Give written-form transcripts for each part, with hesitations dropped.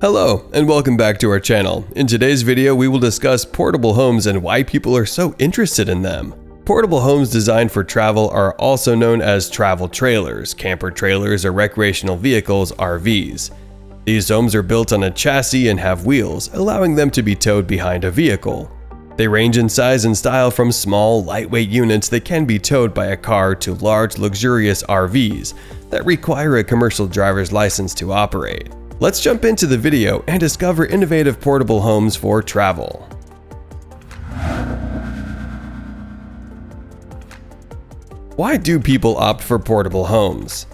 Hello, and welcome back to our channel. In today's video, we will discuss portable homes and why people are so interested in them. Portable homes designed for travel are also known as travel trailers, camper trailers, or recreational vehicles, RVs. These homes are built on a chassis and have wheels, allowing them to be towed behind a vehicle. They range in size and style from small, lightweight units that can be towed by a car to large, luxurious RVs that require a commercial driver's license to operate. Let's jump into the video and discover innovative portable homes for travel. Why do people opt for portable homes?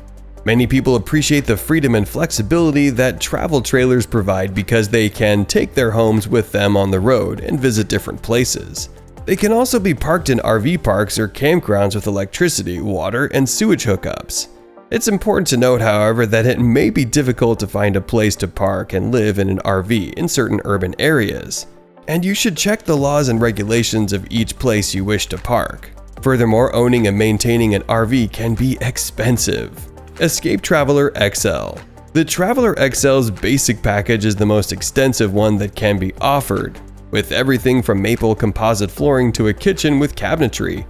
Many people appreciate the freedom and flexibility that travel trailers provide because they can take their homes with them on the road and visit different places. They can also be parked in RV parks or campgrounds with electricity, water, and sewage hookups. It's important to note, however, that it may be difficult to find a place to park and live in an RV in certain urban areas, and you should check the laws and regulations of each place you wish to park. Furthermore, owning and maintaining an RV can be expensive. Escape Traveler XL. The Traveler XL's basic package is the most extensive one that can be offered, with everything from maple composite flooring to a kitchen with cabinetry,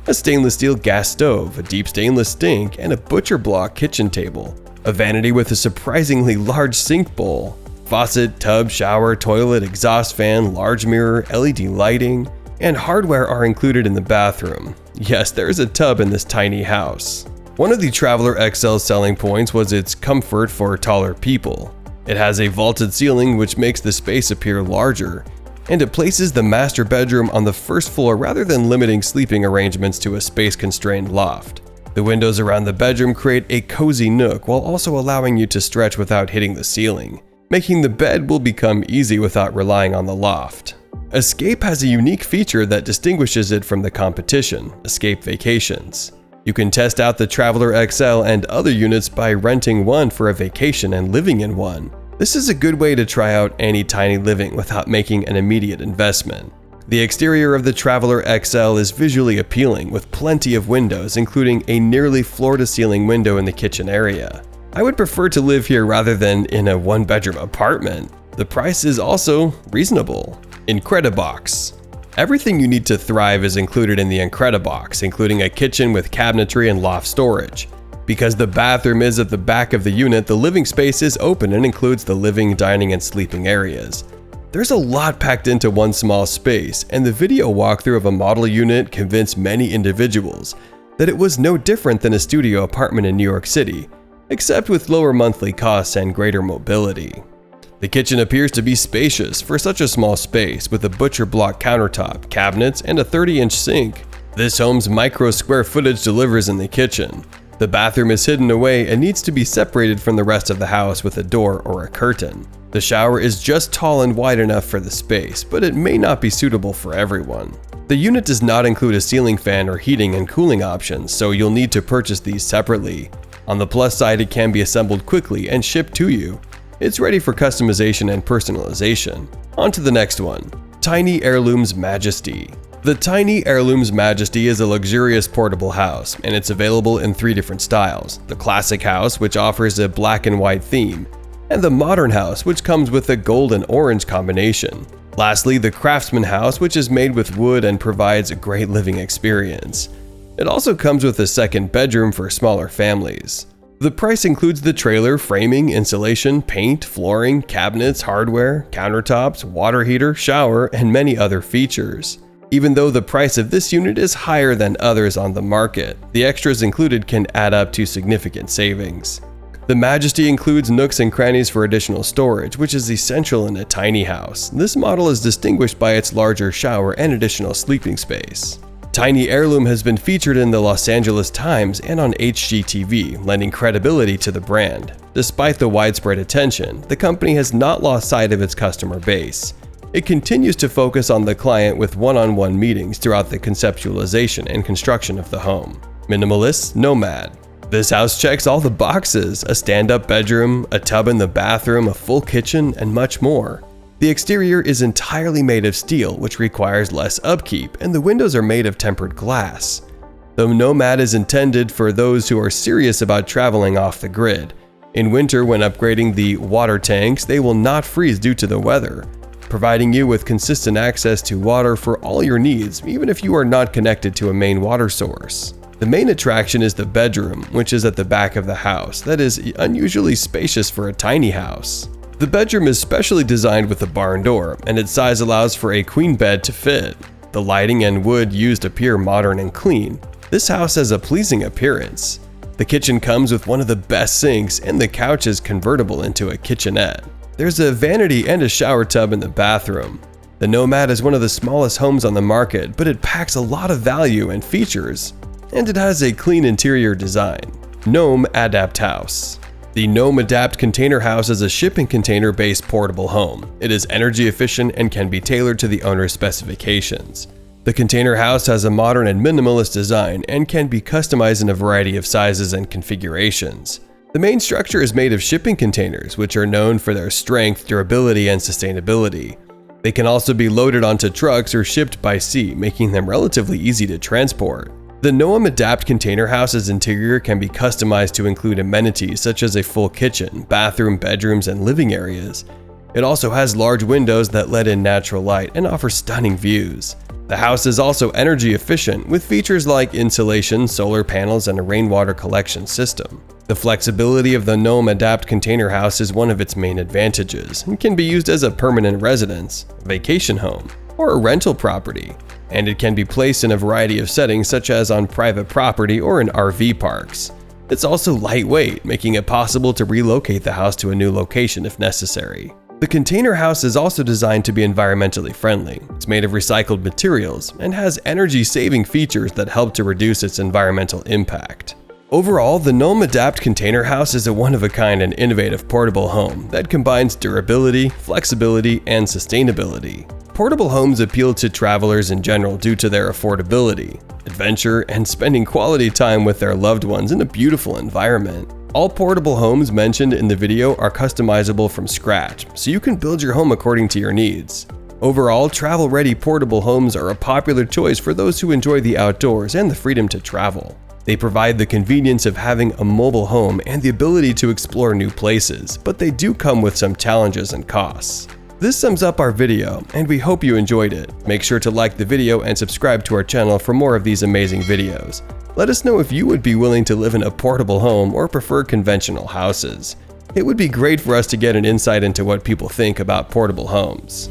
a stainless steel gas stove, a deep stainless sink, and a butcher block kitchen table, a vanity with a surprisingly large sink bowl, faucet, tub, shower, toilet, exhaust fan, large mirror, LED lighting, and hardware are included in the bathroom. Yes, there is a tub in this tiny house. One of the Traveler XL's selling points was its comfort for taller people. It has a vaulted ceiling which makes the space appear larger, and it places the master bedroom on the first floor rather than limiting sleeping arrangements to a space-constrained loft. The windows around the bedroom create a cozy nook while also allowing you to stretch without hitting the ceiling, making the bed will become easy without relying on the loft. Escape has a unique feature that distinguishes it from the competition, Escape Vacations. You can test out the Traveler XL and other units by renting one for a vacation and living in one. This is a good way to try out any tiny living without making an immediate investment. The exterior of the Traveler XL is visually appealing with plenty of windows, including a nearly floor-to-ceiling window in the kitchen area. I would prefer to live here rather than in a one-bedroom apartment. The price is also reasonable. Incredibox. Everything you need to thrive is included in the Incredibox, including a kitchen with cabinetry and loft storage. Because the bathroom is at the back of the unit, the living space is open and includes the living, dining, and sleeping areas. There's a lot packed into one small space, and the video walkthrough of a model unit convinced many individuals that it was no different than a studio apartment in New York City, except with lower monthly costs and greater mobility. The kitchen appears to be spacious for such a small space, with a butcher block countertop, cabinets, and a 30-inch sink. This home's micro square footage delivers in the kitchen. The bathroom is hidden away and needs to be separated from the rest of the house with a door or a curtain. The shower is just tall and wide enough for the space, but it may not be suitable for everyone. The unit does not include a ceiling fan or heating and cooling options, so you'll need to purchase these separately. On the plus side, it can be assembled quickly and shipped to you. It's ready for customization and personalization. On to the next one. Tiny Heirloom's Majesty. The Tiny Heirloom's Majesty is a luxurious portable house, and it's available in 3 different styles: the classic house, which offers a black and white theme, and the modern house, which comes with a gold and orange combination. Lastly, the craftsman house, which is made with wood and provides a great living experience. It also comes with a second bedroom for smaller families. The price includes the trailer, framing, insulation, paint, flooring, cabinets, hardware, countertops, water heater, shower, and many other features. Even though the price of this unit is higher than others on the market, the extras included can add up to significant savings. The Majesty includes nooks and crannies for additional storage, which is essential in a tiny house. This model is distinguished by its larger shower and additional sleeping space. Tiny Heirloom has been featured in the Los Angeles Times and on HGTV, lending credibility to the brand. Despite the widespread attention, the company has not lost sight of its customer base. It continues to focus on the client with one-on-one meetings throughout the conceptualization and construction of the home. Minimalist Nomad. This house checks all the boxes: a stand-up bedroom, a tub in the bathroom, a full kitchen, and much more. The exterior is entirely made of steel, which requires less upkeep, and the windows are made of tempered glass. The Nomad is intended for those who are serious about traveling off the grid. In winter, when upgrading the water tanks, they will not freeze due to the weather, providing you with consistent access to water for all your needs, even if you are not connected to a main water source. The main attraction is the bedroom, which is at the back of the house, that is unusually spacious for a tiny house. The bedroom is specially designed with a barn door, and its size allows for a queen bed to fit. The lighting and wood used appear modern and clean. This house has a pleasing appearance. The kitchen comes with one of the best sinks, and the couch is convertible into a kitchenette. There's a vanity and a shower tub in the bathroom. The Nomad is one of the smallest homes on the market, but it packs a lot of value and features, and it has a clean interior design. Gnome Adapt House. The Gnome Adapt Container House is a shipping container-based portable home. It is energy efficient and can be tailored to the owner's specifications. The container house has a modern and minimalist design and can be customized in a variety of sizes and configurations. The main structure is made of shipping containers, which are known for their strength, durability, and sustainability. They can also be loaded onto trucks or shipped by sea, making them relatively easy to transport. The Gnome Adapt Container House's interior can be customized to include amenities such as a full kitchen, bathroom, bedrooms, and living areas. It also has large windows that let in natural light and offer stunning views. The house is also energy efficient with features like insulation, solar panels, and a rainwater collection system. The flexibility of the Gnome Adapt Container House is one of its main advantages and can be used as a permanent residence, vacation home, or a rental property. And it can be placed in a variety of settings such as on private property or in RV parks. It's also lightweight, making it possible to relocate the house to a new location if necessary. The container house is also designed to be environmentally friendly. It's made of recycled materials and has energy-saving features that help to reduce its environmental impact. Overall, the Gnome Adapt Container House is a one-of-a-kind and innovative portable home that combines durability, flexibility, and sustainability. Portable homes appeal to travelers in general due to their affordability, adventure, and spending quality time with their loved ones in a beautiful environment. All portable homes mentioned in the video are customizable from scratch, so you can build your home according to your needs. Overall, travel-ready portable homes are a popular choice for those who enjoy the outdoors and the freedom to travel. They provide the convenience of having a mobile home and the ability to explore new places, but they do come with some challenges and costs. This sums up our video, and we hope you enjoyed it. Make sure to like the video and subscribe to our channel for more of these amazing videos. Let us know if you would be willing to live in a portable home or prefer conventional houses. It would be great for us to get an insight into what people think about portable homes.